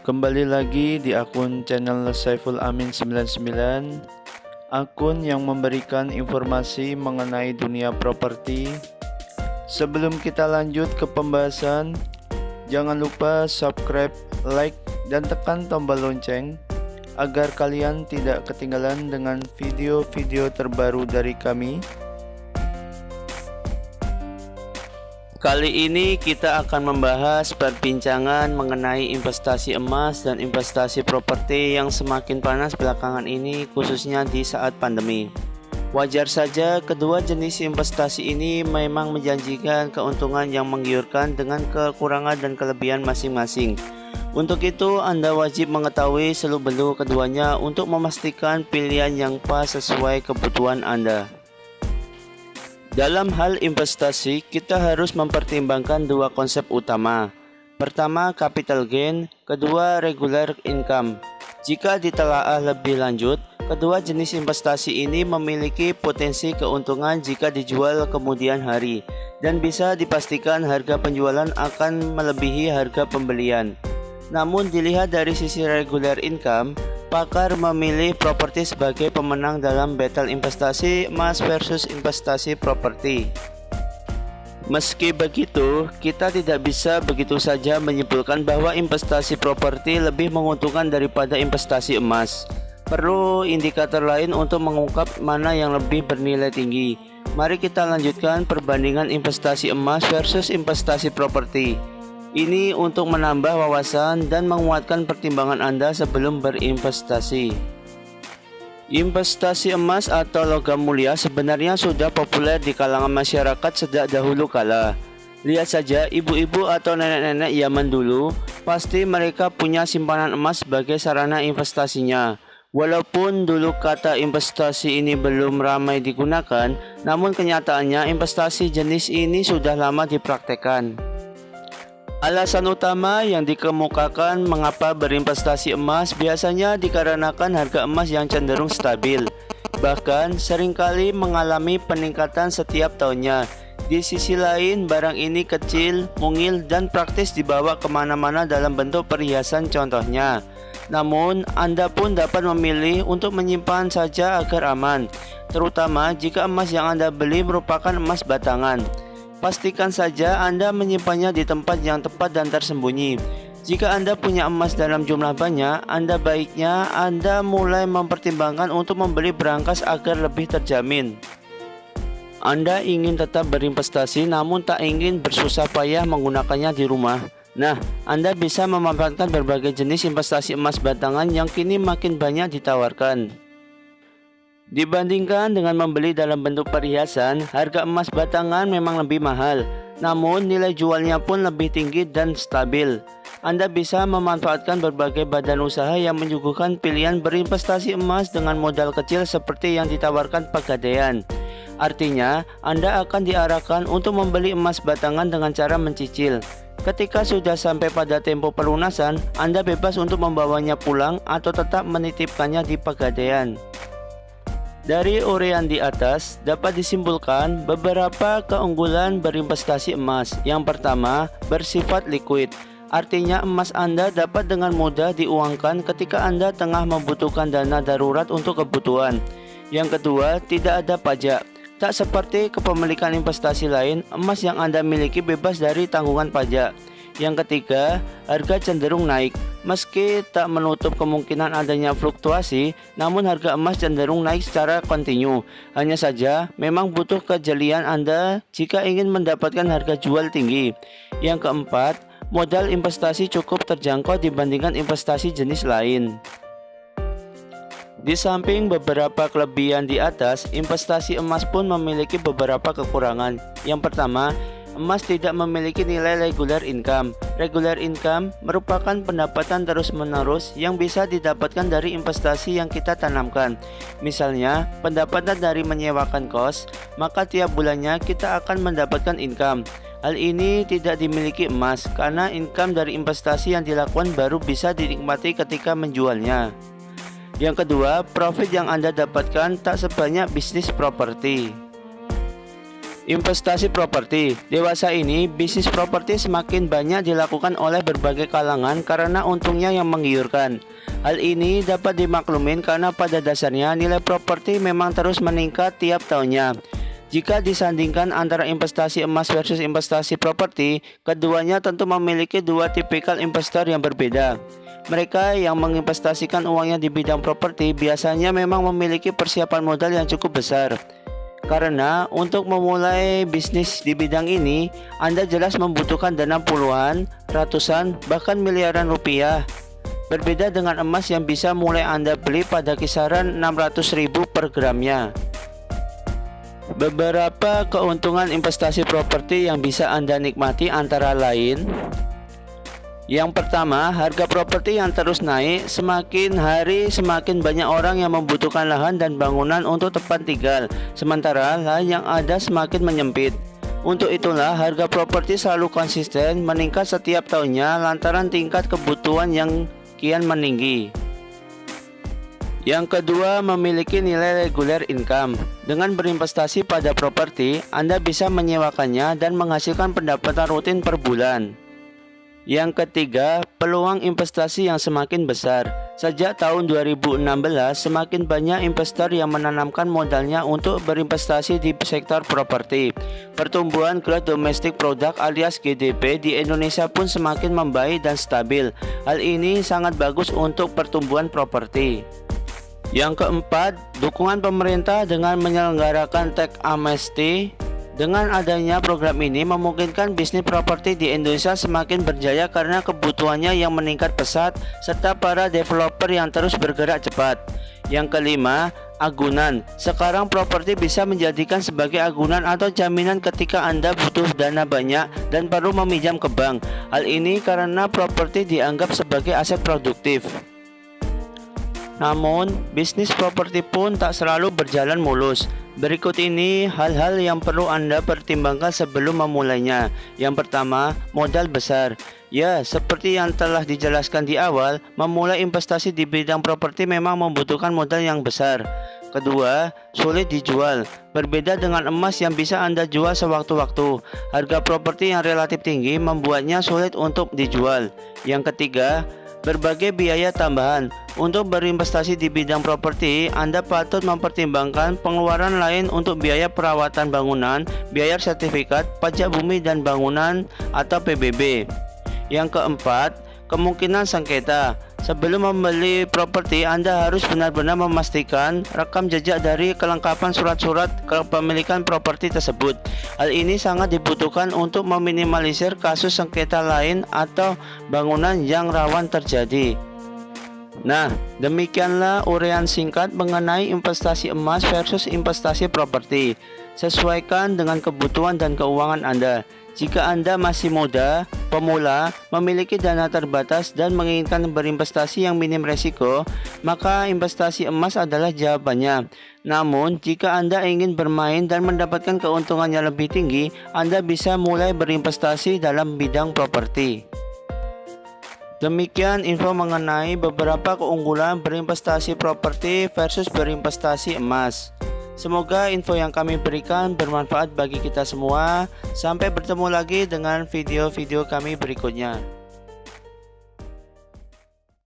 Kembali lagi di akun channel Saiful Amin 99, akun yang memberikan informasi mengenai dunia properti. Sebelum kita lanjut ke pembahasan, jangan lupa subscribe, like, dan tekan tombol lonceng agar kalian tidak ketinggalan dengan video-video terbaru dari kami. Kali ini kita akan membahas perbincangan mengenai investasi emas dan investasi properti yang semakin panas belakangan ini, khususnya di saat pandemi. Wajar saja kedua jenis investasi ini memang menjanjikan keuntungan yang menggiurkan dengan kekurangan dan kelebihan masing-masing. Untuk itu, Anda wajib mengetahui seluk-beluk keduanya untuk memastikan pilihan yang pas sesuai kebutuhan Anda. Dalam hal investasi, kita harus mempertimbangkan dua konsep utama. Pertama, capital gain, kedua, regular income. Jika ditelaah lebih lanjut, kedua jenis investasi ini memiliki potensi keuntungan jika dijual kemudian hari, dan bisa dipastikan harga penjualan akan melebihi harga pembelian. Namun dilihat dari sisi regular income, pakar memilih properti sebagai pemenang dalam battle investasi emas versus investasi properti. Meski begitu, kita tidak bisa begitu saja menyimpulkan bahwa investasi properti lebih menguntungkan daripada investasi emas. Perlu indikator lain untuk mengungkap mana yang lebih bernilai tinggi. Mari kita lanjutkan perbandingan investasi emas versus investasi properti. Ini untuk menambah wawasan dan menguatkan pertimbangan Anda sebelum berinvestasi. Investasi emas atau logam mulia sebenarnya sudah populer di kalangan masyarakat sejak dahulu kala. Lihat saja ibu-ibu atau nenek-nenek zaman dulu, pasti mereka punya simpanan emas sebagai sarana investasinya. Walaupun dulu kata investasi ini belum ramai digunakan, namun kenyataannya investasi jenis ini sudah lama dipraktekkan. Alasan utama yang dikemukakan mengapa berinvestasi emas biasanya dikarenakan harga emas yang cenderung stabil, bahkan seringkali mengalami peningkatan setiap tahunnya. Di sisi lain, barang ini kecil, mungil, dan praktis dibawa kemana-mana dalam bentuk perhiasan contohnya. Namun, Anda pun dapat memilih untuk menyimpan saja agar aman, terutama jika emas yang Anda beli merupakan emas batangan. Pastikan saja Anda menyimpannya di tempat yang tepat dan tersembunyi. Jika Anda punya emas dalam jumlah banyak, baiknya Anda mulai mempertimbangkan untuk membeli berangkas agar lebih terjamin. Anda ingin tetap berinvestasi namun tak ingin bersusah payah menggunakannya di rumah. Nah, Anda bisa memanfaatkan berbagai jenis investasi emas batangan yang kini makin banyak ditawarkan. Dibandingkan dengan membeli dalam bentuk perhiasan, harga emas batangan memang lebih mahal, namun nilai jualnya pun lebih tinggi dan stabil. Anda bisa memanfaatkan berbagai badan usaha yang menyuguhkan pilihan berinvestasi emas dengan modal kecil seperti yang ditawarkan Pegadaian. Artinya, Anda akan diarahkan untuk membeli emas batangan dengan cara mencicil. Ketika sudah sampai pada tempo pelunasan, Anda bebas untuk membawanya pulang atau tetap menitipkannya di Pegadaian. Dari uraian di atas, dapat disimpulkan beberapa keunggulan berinvestasi emas. Yang pertama, bersifat liquid. Artinya emas Anda dapat dengan mudah diuangkan ketika Anda tengah membutuhkan dana darurat untuk kebutuhan. Yang kedua, tidak ada pajak. Tak seperti kepemilikan investasi lain, emas yang Anda miliki bebas dari tanggungan pajak. Yang ketiga, harga cenderung naik. Meski tak menutup kemungkinan adanya fluktuasi, namun harga emas cenderung naik secara kontinu. Hanya saja, memang butuh kejelian Anda jika ingin mendapatkan harga jual tinggi. Yang keempat, modal investasi cukup terjangkau dibandingkan investasi jenis lain. Di samping beberapa kelebihan di atas, investasi emas pun memiliki beberapa kekurangan. Yang pertama, emas tidak memiliki nilai regular income. Regular income merupakan pendapatan terus-menerus yang bisa didapatkan dari investasi yang kita tanamkan. Misalnya, pendapatan dari menyewakan kos, maka tiap bulannya kita akan mendapatkan income. Hal ini tidak dimiliki emas karena income dari investasi yang dilakukan baru bisa dinikmati ketika menjualnya. Yang kedua, profit yang Anda dapatkan tak sebanyak bisnis properti. Investasi properti. Dewasa ini, bisnis properti semakin banyak dilakukan oleh berbagai kalangan karena untungnya yang menggiurkan. Hal ini dapat dimaklumin karena pada dasarnya nilai properti memang terus meningkat tiap tahunnya. Jika disandingkan antara investasi emas versus investasi properti, keduanya tentu memiliki dua tipikal investor yang berbeda. Mereka yang menginvestasikan uangnya di bidang properti biasanya memang memiliki persiapan modal yang cukup besar. Karena untuk memulai bisnis di bidang ini, Anda jelas membutuhkan dana puluhan, ratusan, bahkan miliaran rupiah. Berbeda dengan emas yang bisa mulai Anda beli pada kisaran 600.000 per gramnya. Beberapa keuntungan investasi properti yang bisa Anda nikmati antara lain: yang pertama, harga properti yang terus naik. Semakin hari semakin banyak orang yang membutuhkan lahan dan bangunan untuk tempat tinggal, sementara lahan yang ada semakin menyempit. Untuk itulah harga properti selalu konsisten meningkat setiap tahunnya lantaran tingkat kebutuhan yang kian meninggi. Yang kedua, memiliki nilai regular income. Dengan berinvestasi pada properti, Anda bisa menyewakannya dan menghasilkan pendapatan rutin per bulan. Yang ketiga, peluang investasi yang semakin besar. Sejak tahun 2016, semakin banyak investor yang menanamkan modalnya untuk berinvestasi di sektor properti. Pertumbuhan Gross Domestic Product alias GDP di Indonesia pun semakin membaik dan stabil. Hal ini sangat bagus untuk pertumbuhan properti. Yang keempat, dukungan pemerintah dengan menyelenggarakan tax amnesty. Dengan adanya program ini memungkinkan bisnis properti di Indonesia semakin berjaya karena kebutuhannya yang meningkat pesat serta para developer yang terus bergerak cepat. Yang kelima, agunan. Sekarang properti bisa menjadikan sebagai agunan atau jaminan ketika Anda butuh dana banyak dan perlu meminjam ke bank. Hal ini karena properti dianggap sebagai aset produktif. Namun, bisnis properti pun tak selalu berjalan mulus. Berikut ini hal-hal yang perlu Anda pertimbangkan sebelum memulainya. Yang pertama, modal besar. Ya, seperti yang telah dijelaskan di awal, memulai investasi di bidang properti memang membutuhkan modal yang besar. Kedua, sulit dijual. Berbeda dengan emas yang bisa Anda jual sewaktu-waktu, harga properti yang relatif tinggi membuatnya sulit untuk dijual. Yang ketiga, berbagai biaya tambahan. Untuk berinvestasi di bidang properti, Anda patut mempertimbangkan pengeluaran lain untuk biaya perawatan bangunan, biaya sertifikat, pajak bumi dan bangunan atau PBB. Yang keempat, kemungkinan sengketa. Sebelum membeli properti, Anda harus benar-benar memastikan rekam jejak dari kelengkapan surat-surat kepemilikan properti tersebut. Hal ini sangat dibutuhkan untuk meminimalisir kasus sengketa lain atau bangunan yang rawan terjadi. Nah, demikianlah uraian singkat mengenai investasi emas versus investasi properti. Sesuaikan dengan kebutuhan dan keuangan Anda. Jika Anda masih muda, pemula, memiliki dana terbatas dan menginginkan berinvestasi yang minim risiko, maka investasi emas adalah jawabannya. Namun, jika Anda ingin bermain dan mendapatkan keuntungan yang lebih tinggi, Anda bisa mulai berinvestasi dalam bidang properti. Demikian info mengenai beberapa keunggulan berinvestasi properti versus berinvestasi emas. Semoga info yang kami berikan bermanfaat bagi kita semua. Sampai bertemu lagi dengan video-video kami berikutnya.